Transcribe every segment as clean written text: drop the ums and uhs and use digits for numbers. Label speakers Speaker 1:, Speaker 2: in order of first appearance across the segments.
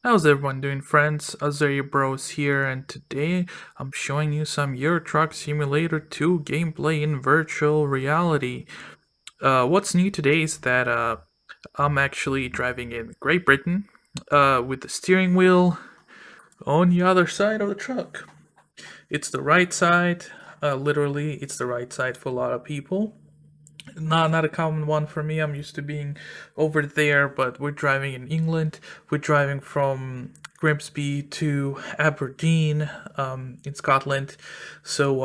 Speaker 1: How's everyone doing, friends? Azure Bros here, and today I'm showing you some Euro Truck Simulator 2 gameplay in virtual reality. What's new today is that I'm actually driving in Great Britain with the steering wheel on the other side of the truck. It's the right side, literally, it's the right side for a lot of people. Not a common one for me. I'm used to being over there, but we're driving in England. We're driving from Grimsby to Aberdeen, in Scotland. So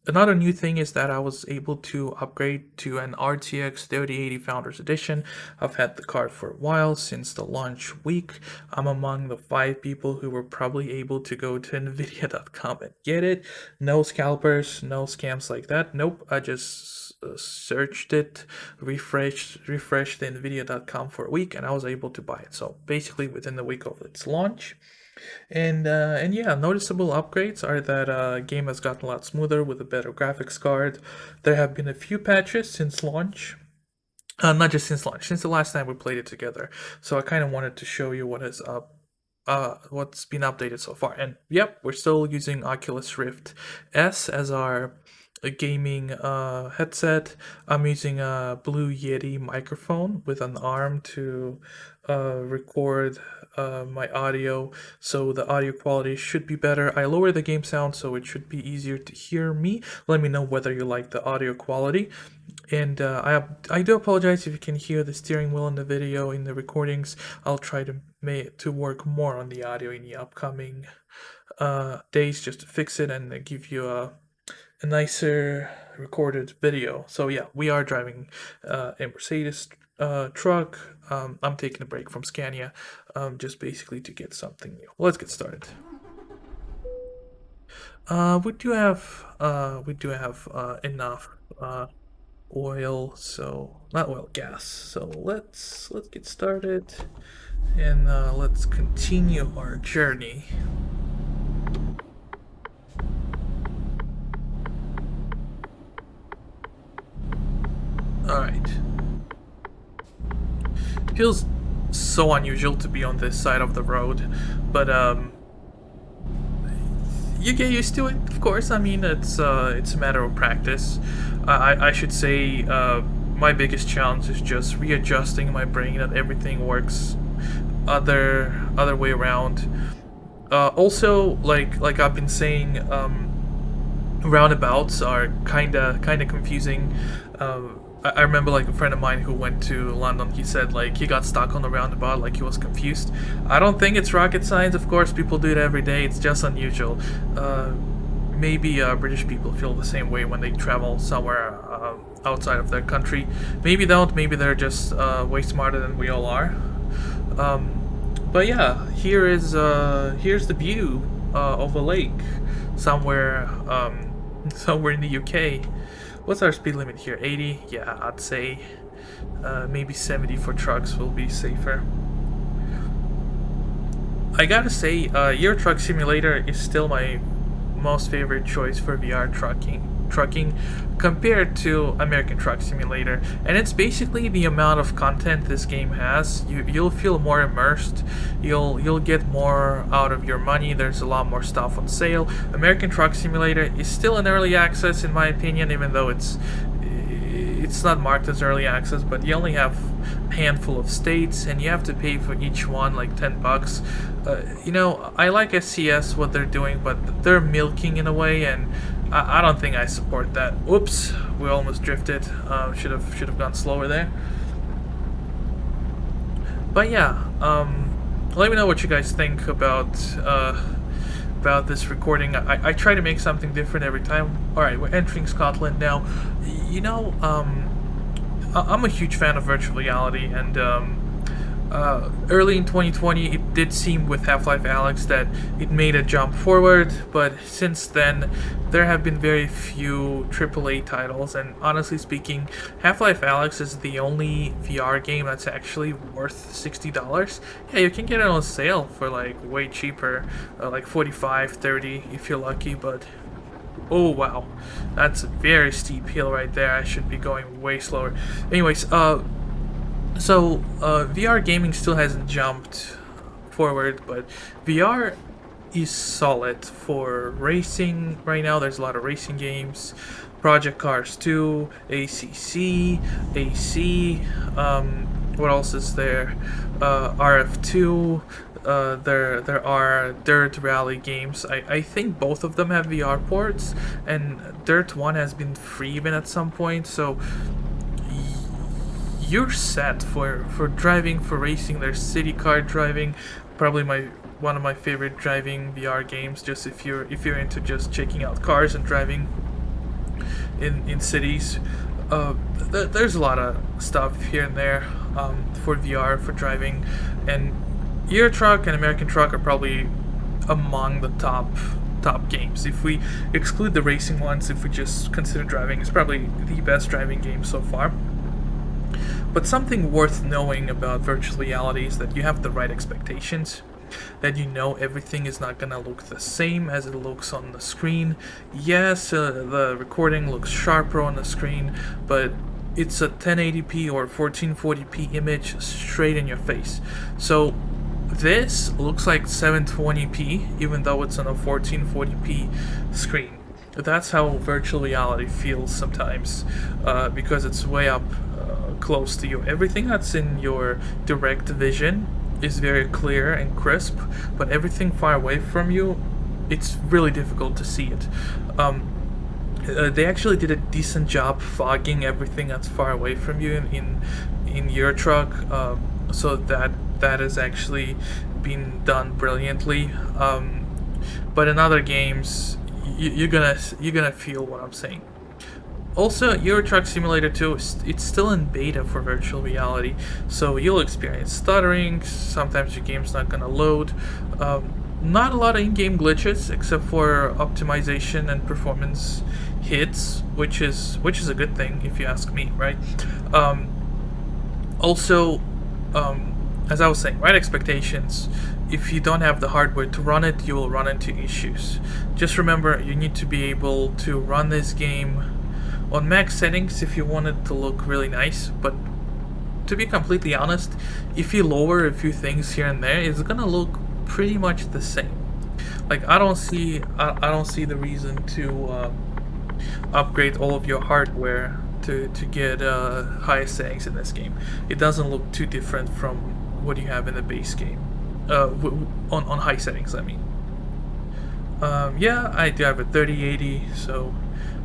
Speaker 1: another new thing is that I was able to upgrade to an RTX 3080 Founders Edition. I've had the card for a while, since the launch week. I'm among the 5 people who were probably able to go to Nvidia.com and get it. No scalpers, no scams like that. Nope, I just searched it, refreshed the Nvidia.com for a week, and I was able to buy it. So basically, within the week of its launch, and yeah, noticeable upgrades are that game has gotten a lot smoother with a better graphics card. There have been a few patches since launch. Not just since launch, since the last time we played it together. So I kind of wanted to show you what is up. What's been updated so far. And yep, we're still using Oculus Rift S as our gaming headset. I'm using a Blue Yeti microphone with an arm to record my audio, so the audio quality should be better. I lower the game sound so it should be easier to hear me. Let me know whether you like the audio quality. And I do apologize if you can hear the steering wheel in the video, in the recordings. I'll try to work more on the audio in the upcoming days, just to fix it and give you a nicer recorded video. So yeah, we are driving a Mercedes truck. I'm taking a break from Scania, just basically to get something new. Let's get started. We do have enough oil, so not oil, gas. So let's get started, and let's continue our journey. All right. Feels so unusual to be on this side of the road, but you get used to it, of course. I mean, it's a matter of practice. I should say my biggest challenge is just readjusting my brain that everything works other way around. Also, like I've been saying, roundabouts are kinda confusing. I remember like a friend of mine who went to London. He said like he got stuck on the roundabout, like he was confused. I don't think it's rocket science. Of course, people do it every day. It's just unusual. Maybe British people feel the same way when they travel somewhere outside of their country. Maybe don't. Maybe they're just way smarter than we all are. But yeah, here's the view of a lake somewhere somewhere in the UK. What's our speed limit here? 80? Yeah, I'd say maybe 70 for trucks will be safer. I gotta say, Euro Truck Simulator is still my most favorite choice for VR trucking compared to American Truck Simulator, and it's basically the amount of content this game has. You'll feel more immersed. You'll get more out of your money. There's a lot more stuff on sale. American Truck Simulator is still in early access, in my opinion, even though it's not marked as early access, but you only have a handful of states and you have to pay for each one like $10. I like SCS what they're doing, but they're milking in a way, and I don't think I support that. Oops, we almost drifted. Should have gone slower there. But yeah, let me know what you guys think about this recording. I try to make something different every time. All right, we're entering Scotland now. I'm a huge fan of virtual reality, and early in 2020, it did seem with Half-Life Alyx that it made a jump forward, but since then, there have been very few AAA titles, and honestly speaking, Half-Life Alyx is the only VR game that's actually worth $60. Yeah, you can get it on sale for like way cheaper, like 45, 30 if you're lucky, but oh wow, that's a very steep hill right there. I should be going way slower. Anyways, VR gaming still hasn't jumped forward, but VR is solid for racing right now. There's a lot of racing games, Project Cars 2, ACC, AC. What else is there? RF2. There are Dirt Rally games. I think both of them have VR ports, and Dirt 1 has been free even at some point. So you're set for driving, for racing. There's city car driving, probably one of my favorite driving VR games. Just if you're into just checking out cars and driving in cities. There's a lot of stuff here and there for VR for driving, and Euro Truck and American Truck are probably among the top games. If we exclude the racing ones, if we just consider driving, it's probably the best driving game so far. But something worth knowing about virtual reality is that you have the right expectations, that you know everything is not gonna look the same as it looks on the screen. Yes, the recording looks sharper on the screen, but it's a 1080p or 1440p image straight in your face. So this looks like 720p even though it's on a 1440p screen. That's how virtual reality feels sometimes, because it's way up close to you. Everything that's in your direct vision is very clear and crisp, but everything far away from you, it's really difficult to see it. They actually did a decent job fogging everything that's far away from you in your truck, so that has actually been done brilliantly. But in other games, you're gonna feel what I'm saying. Also, Euro Truck Simulator 2, it's still in beta for virtual reality, so you'll experience stuttering. Sometimes your game's not gonna load. Not a lot of in-game glitches, except for optimization and performance hits, which is a good thing if you ask me, right? Also, as I was saying, right expectations. If you don't have the hardware to run it, you will run into issues. Just remember, you need to be able to run this game on max settings if you want it to look really nice, but to be completely honest, if you lower a few things here and there, it's gonna look pretty much the same. Like, I don't see the reason to upgrade all of your hardware to get highest settings in this game. It doesn't look too different from what you have in the base game, on high settings, I mean. Yeah, I do have a 3080, so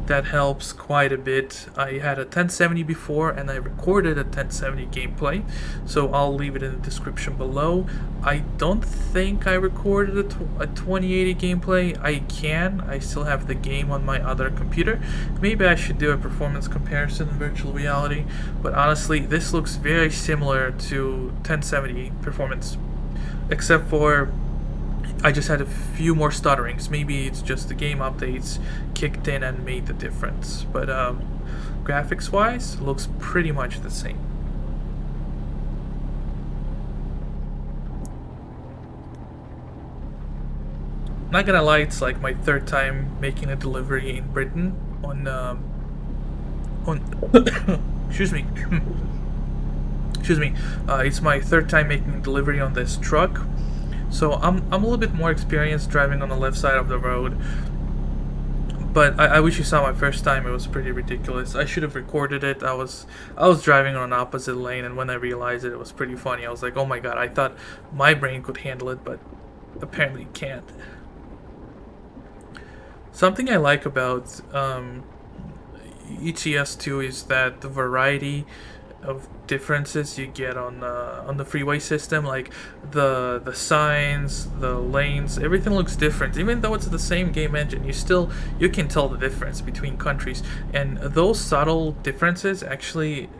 Speaker 1: that helps quite a bit. I had a 1070 before, and I recorded a 1070 gameplay, so I'll leave it in the description below. I don't think I recorded a 2080 gameplay. I still have the game on my other computer. Maybe I should do a performance comparison in virtual reality, but honestly, this looks very similar to 1070 performance, except for I just had a few more stutterings. Maybe it's just the game updates kicked in and made the difference. But graphics wise, looks pretty much the same. Not gonna lie, it's like my third time making a delivery in Britain on excuse me. Excuse me. It's my third time making a delivery on this truck. So I'm a little bit more experienced driving on the left side of the road, but I wish you saw my first time. It was pretty ridiculous. I should have recorded it. I was driving on an opposite lane, and when I realized it, it was pretty funny. I was like, oh my god, I thought my brain could handle it, but apparently it can't. Something I like about ETS 2 is that the variety of differences you get on the freeway system, like the signs, the lanes, everything looks different. Even though it's the same game engine, you can tell the difference between countries, and those subtle differences actually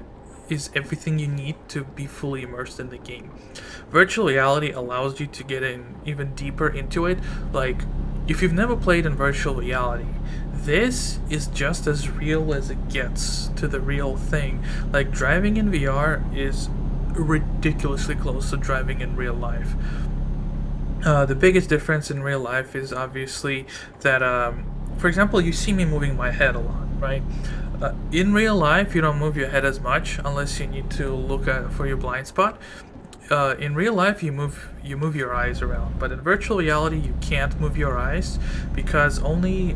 Speaker 1: is everything you need to be fully immersed in the game. Virtual reality allows you to get in even deeper into it. Like, if you've never played in virtual reality, this is just as real as it gets to the real thing. Like, driving in VR is ridiculously close to driving in real life. The biggest difference in real life is obviously that, for example, you see me moving my head a lot, right? In real life, you don't move your head as much unless you need to look for your blind spot. in real life you move your eyes around, but in virtual reality you can't move your eyes because only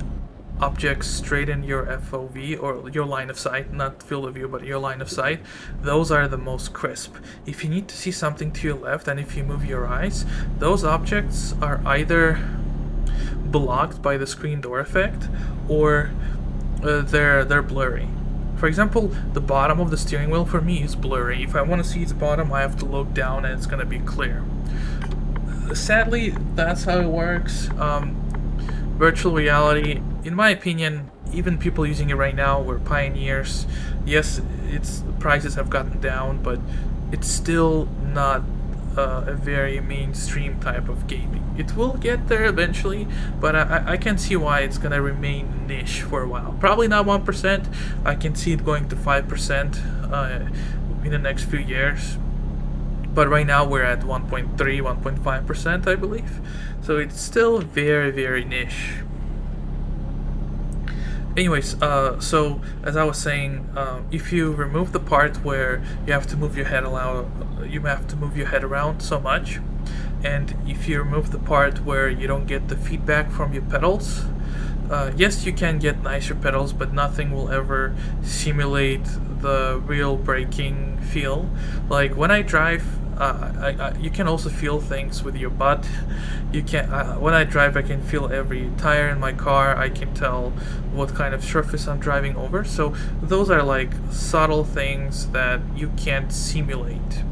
Speaker 1: objects straight in your FOV or your line of sight, not field of view, but your line of sight, those are the most crisp. If you need to see something to your left and if you move your eyes, those objects are either blocked by the screen door effect or they're blurry. For example, the bottom of the steering wheel for me is blurry. If I want to see its bottom, I have to look down and it's going to be clear. Sadly, that's how it works. Virtual reality, in my opinion, even people using it right now were pioneers. Yes, its prices have gotten down, but it's still not a very mainstream type of gaming. It will get there eventually, but I can see why it's gonna remain niche for a while. Probably not 1%. I can see it going to 5% in the next few years. But right now we're at 1.3, 1.5%, I believe. So it's still very, very niche. Anyways, so as I was saying, if you remove the part where you have to move your head around so much, and if you remove the part where you don't get the feedback from your pedals, yes, you can get nicer pedals, but nothing will ever simulate the real braking feel. Like when I drive, you can also feel things with your butt. You can when I drive, I can feel every tire in my car. I can tell what kind of surface I'm driving over. So those are like subtle things that you can't simulate.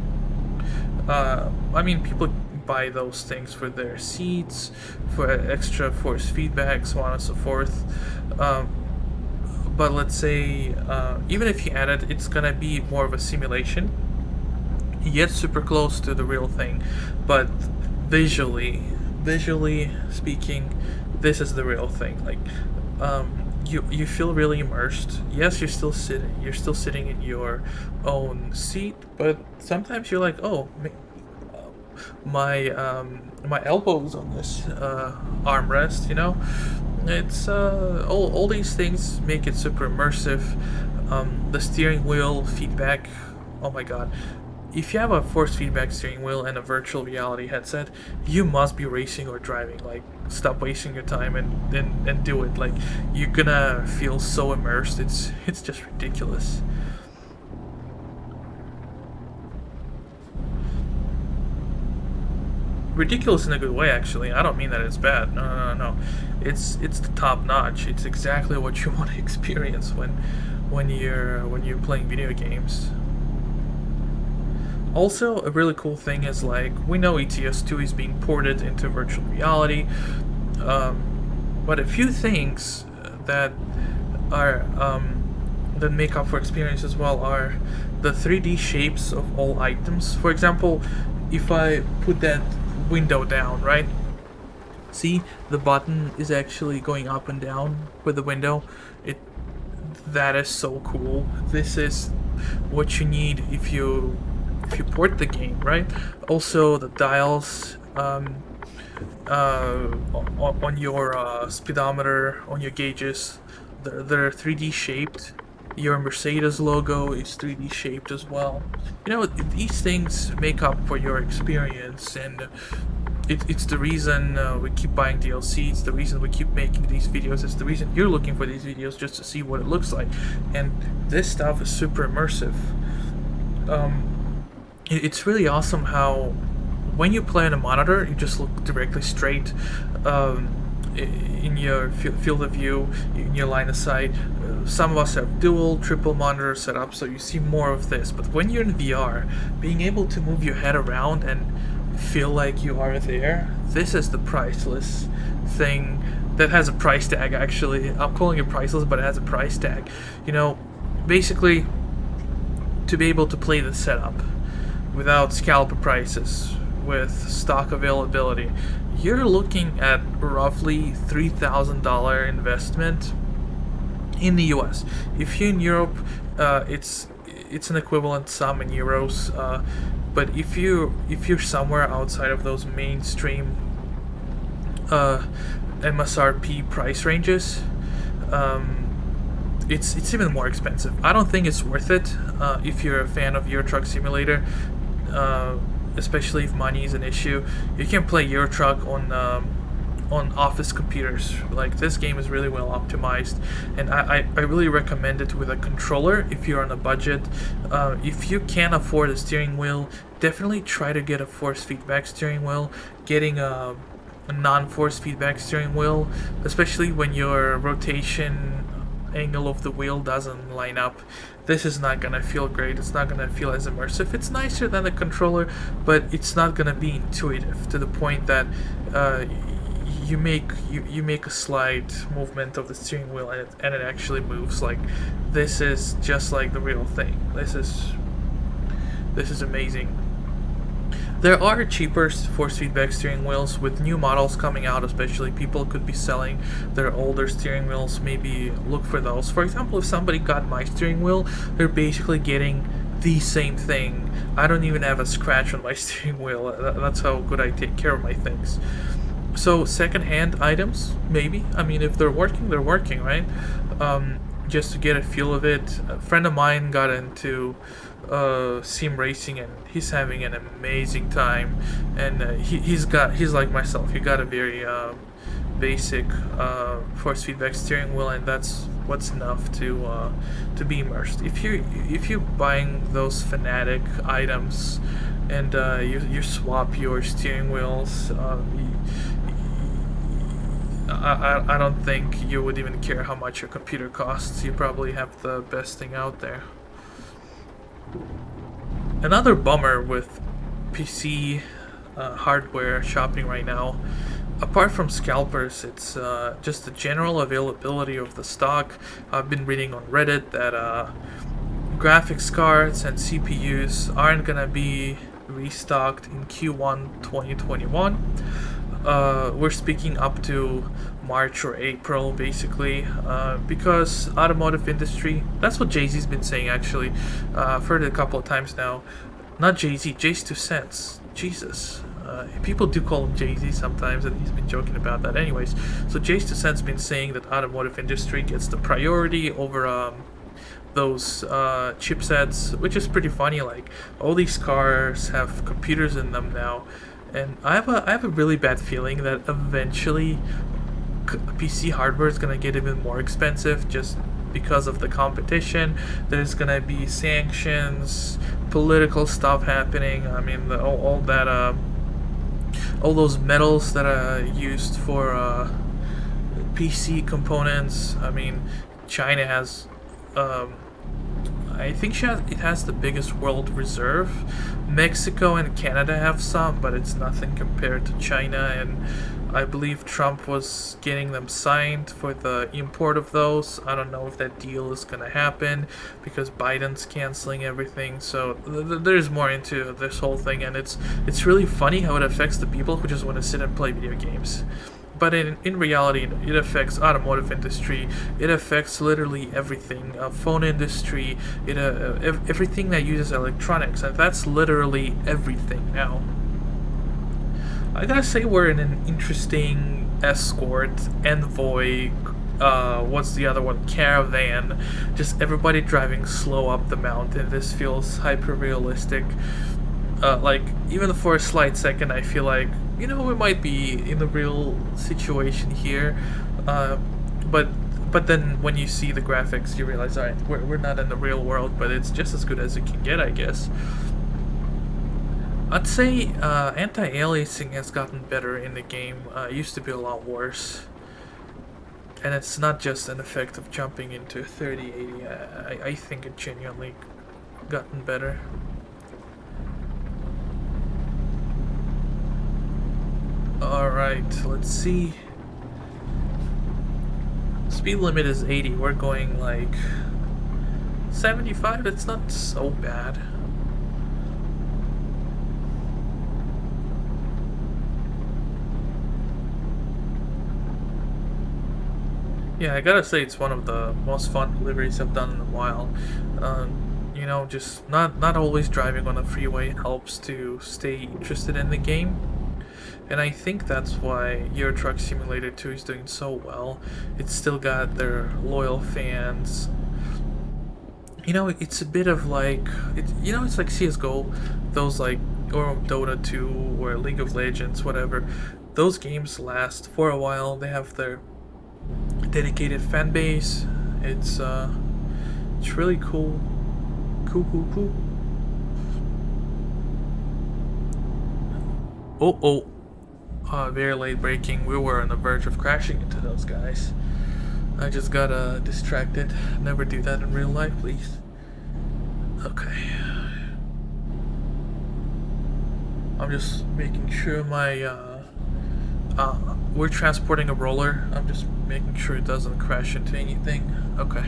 Speaker 1: I mean, people buy those things for their seats, for extra force feedback, so on and so forth. But let's say even if you add it, it's gonna be more of a simulation. Yet super close to the real thing, but visually speaking, this is the real thing. Like you feel really immersed. Yes, you're still sitting in your own seat, but sometimes you're like, oh, my elbows on this armrest, you know. It's all these things make it super immersive. The steering wheel feedback, oh my god. If you have a force feedback steering wheel and a virtual reality headset, you must be racing or driving. Like, stop wasting your time and do it. Like, you're gonna feel so immersed. It's just ridiculous. Ridiculous in a good way, actually. I don't mean that it's bad. No. It's the top notch. It's exactly what you want to experience when you're playing video games. Also, a really cool thing is, like, we know ETS 2 is being ported into virtual reality, but a few things that are that make up for experience as well are the 3D shapes of all items. For example, if I put that window down, right? See, the button is actually going up and down with the window. That is so cool. This is what you need if you port the game, right? Also, the dials on your speedometer, on your gauges, they're 3D shaped. Your Mercedes logo is 3D shaped as well. You know, these things make up for your experience, and it's the reason we keep buying DLC. It's the reason we keep making these videos. It's the reason you're looking for these videos, just to see what it looks like. And this stuff is super immersive. It's really awesome how when you play on a monitor, you just look directly straight in your field of view, in your line of sight. Some of us have dual, triple monitor set up, so you see more of this. But when you're in VR, being able to move your head around and feel like you are there, this is the priceless thing that has a price tag, actually. I'm calling it priceless, but it has a price tag. You know, basically, to be able to play the setup without scalper prices, with stock availability, you're looking at roughly $3,000 investment in the US. If you're in Europe, it's an equivalent sum in euros. But if you're somewhere outside of those mainstream MSRP price ranges, it's even more expensive. I don't think it's worth it if you're a fan of Euro Truck Simulator. especially if money is an issue, you can play Euro Truck on office computers. Like, this game is really well optimized, and I really recommend it with a controller if you're on a budget. If you can't afford a steering wheel, definitely try to get a force feedback steering wheel. Getting a non-force feedback steering wheel, especially when your rotation angle of the wheel doesn't line up, this is not gonna feel great. It's not gonna feel as immersive. It's nicer than the controller, but it's not gonna be intuitive to the point that you make a slight movement of the steering wheel and it actually moves. Like, this is just like the real thing. This is amazing. There are cheaper force feedback steering wheels with new models coming out, especially. People could be selling their older steering wheels. Maybe look for those. For example, if somebody got my steering wheel, they're basically getting the same thing. I don't even have a scratch on my steering wheel. That's how good I take care of my things. So second-hand items, maybe. I mean, if they're working, right? Just to get a feel of it. A friend of mine got into sim racing, and he's having an amazing time. And he's like myself. He got a very basic force feedback steering wheel, and that's what's enough to be immersed. If you're buying those fanatic items and you swap your steering wheels, I don't think you would even care how much your computer costs. You probably have the best thing out there. Another bummer with PC hardware shopping right now, apart from scalpers, it's just the general availability of the stock. I've been reading on Reddit that graphics cards and CPUs aren't gonna be restocked in Q1 2021. We're speaking up to March or April, basically, because automotive industry, that's what Jay-Z's been saying, actually. I've heard it a couple of times now. Not Jay-Z, Jay's 2 cents. Jesus. People do call him Jay-Z sometimes, and he's been joking about that. Anyways, so Jay's 2 cents been saying that automotive industry gets the priority over those chipsets, which is pretty funny. Like, all these cars have computers in them now. And I have a really bad feeling that eventually PC hardware is gonna get even more expensive just because of the competition. There's gonna be sanctions, political stuff happening. I mean, all those metals that are used for PC components. I mean, China has. I think it has the biggest world reserve. Mexico and Canada have some, but it's nothing compared to China, and I believe Trump was getting them signed for the import of those. I don't know if that deal is gonna happen because Biden's canceling everything. So there's more into this whole thing, and it's really funny how it affects the people who just want to sit and play video games. But in reality, it affects automotive industry. It affects literally everything. Phone industry. Everything that uses electronics, and that's literally everything now. I gotta say, we're in an interesting Escort, Envoy. What's the other one? Caravan. Just everybody driving slow up the mountain. This feels hyper realistic. Like, even for a slight second, I feel like, we might be in the real situation here, but then when you see the graphics, you realize, alright, we're not in the real world, but it's just as good as it can get, I guess. I'd say anti-aliasing has gotten better in the game. It used to be a lot worse, and it's not just an effect of jumping into 3080. I think it genuinely gotten better. Alright, let's see. Speed limit is 80. We're going like 75. It's not so bad. Yeah, I gotta say, it's one of the most fun deliveries I've done in a while. Just not always driving on a freeway helps to stay interested in the game. And I think that's why Euro Truck Simulator 2 is doing so well. It's still got their loyal fans. It's a bit of like, it's like CSGO, those like or Dota 2 or League of Legends, whatever. Those games last for a while. They have their dedicated fan base. It's really cool. Cool. Very late breaking. We were on the verge of crashing into those guys. I just got distracted. Never do that in real life, please. Okay. I'm just making sure my we're transporting a roller. I'm just making sure it doesn't crash into anything. Okay.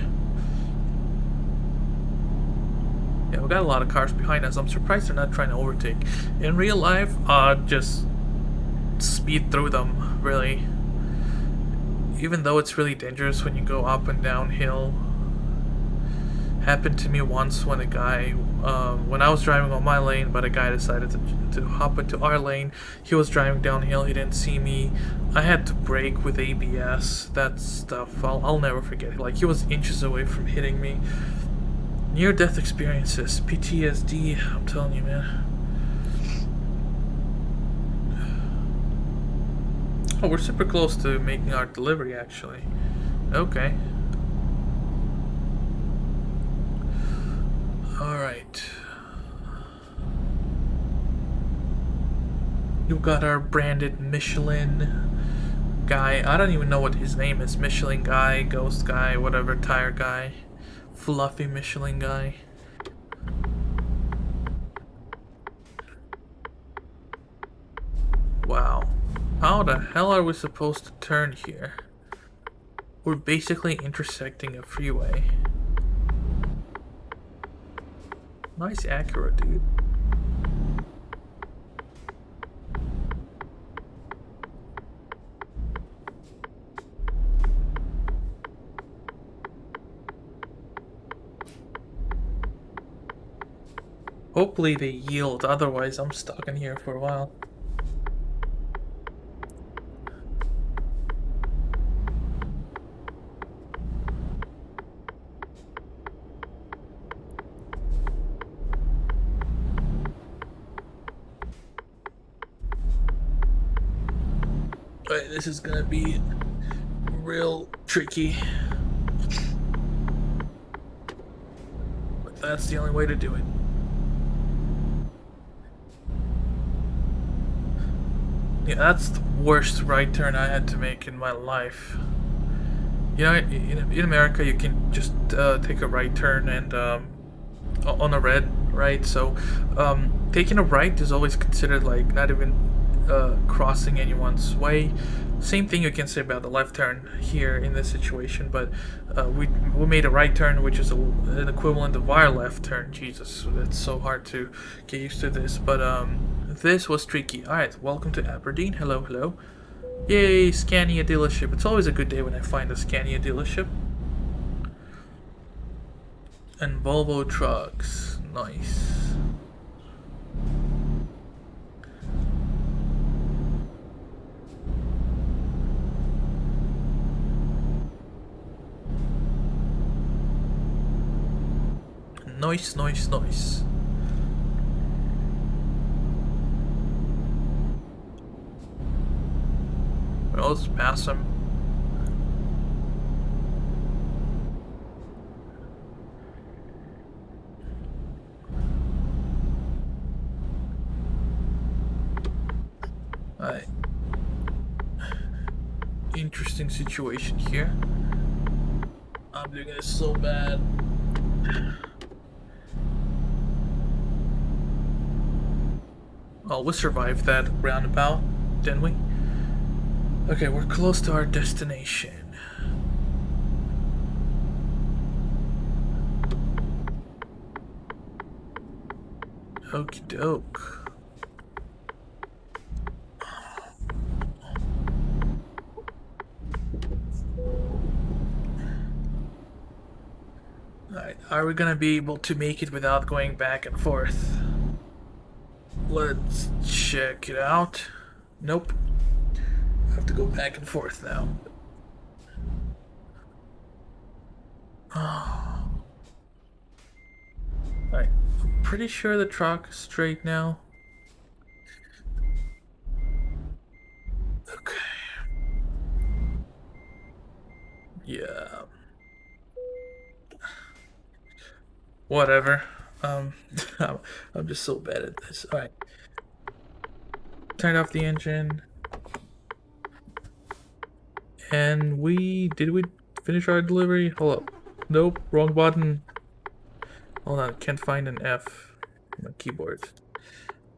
Speaker 1: Yeah, we got a lot of cars behind us. I'm surprised they're not trying to overtake. In real life, just speed through them, really. Even though it's really dangerous when you go up and down hill. Happened to me once when a guy, when I was driving on my lane, but a guy decided to hop into our lane. He was driving downhill, he didn't see me. I had to brake with ABS. That stuff, I'll never forget. Like, he was inches away from hitting me. Near-death experiences, PTSD, I'm telling you, man. Oh, we're super close to making our delivery, actually. Okay. Alright. You've got our branded Michelin guy. I don't even know what his name is. Michelin guy, ghost guy, whatever, tire guy. Fluffy Michelin guy. Wow. How the hell are we supposed to turn here? We're basically intersecting a freeway. Nice Acura, dude. Hopefully they yield, otherwise I'm stuck in here for a while. Alright, this is gonna be real tricky. But that's the only way to do it. Yeah, that's the worst right turn I had to make in my life. You know, in America, you can just take a right turn and on a red, right? So taking a right is always considered like not even crossing anyone's way. Same thing you can say about the left turn here in this situation, but we made a right turn, which is an equivalent of our left turn. Jesus, it's so hard to get used to this, but this was tricky. Alright, welcome to Aberdeen. Hello. Yay, Scania dealership. It's always a good day when I find a Scania dealership. And Volvo trucks. Nice. Nice. Well, let's pass him. Alright. Interesting situation here. I'm doing this so bad. Well, we survived that roundabout, didn't we? Okay, we're close to our destination. Okie doke. Alright, are we gonna be able to make it without going back and forth? Let's check it out. Nope. I have to go back and forth now. Oh. Alright, I'm pretty sure the truck is straight now. Okay. Yeah. Whatever. Um, I'm, I'm just so bad at this. All right. Turned off the engine, and did we finish our delivery? Hold up. Nope. Wrong button. Hold on. Can't find an F on my keyboard.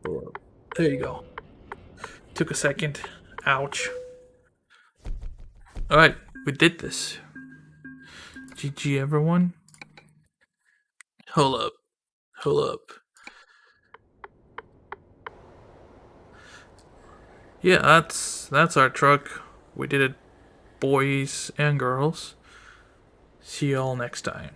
Speaker 1: Hold up. There you go. Took a second. Ouch. All right. We did this. GG, everyone. Hold up. Hold up. Yeah, that's our truck. We did it, boys and girls. See you all next time.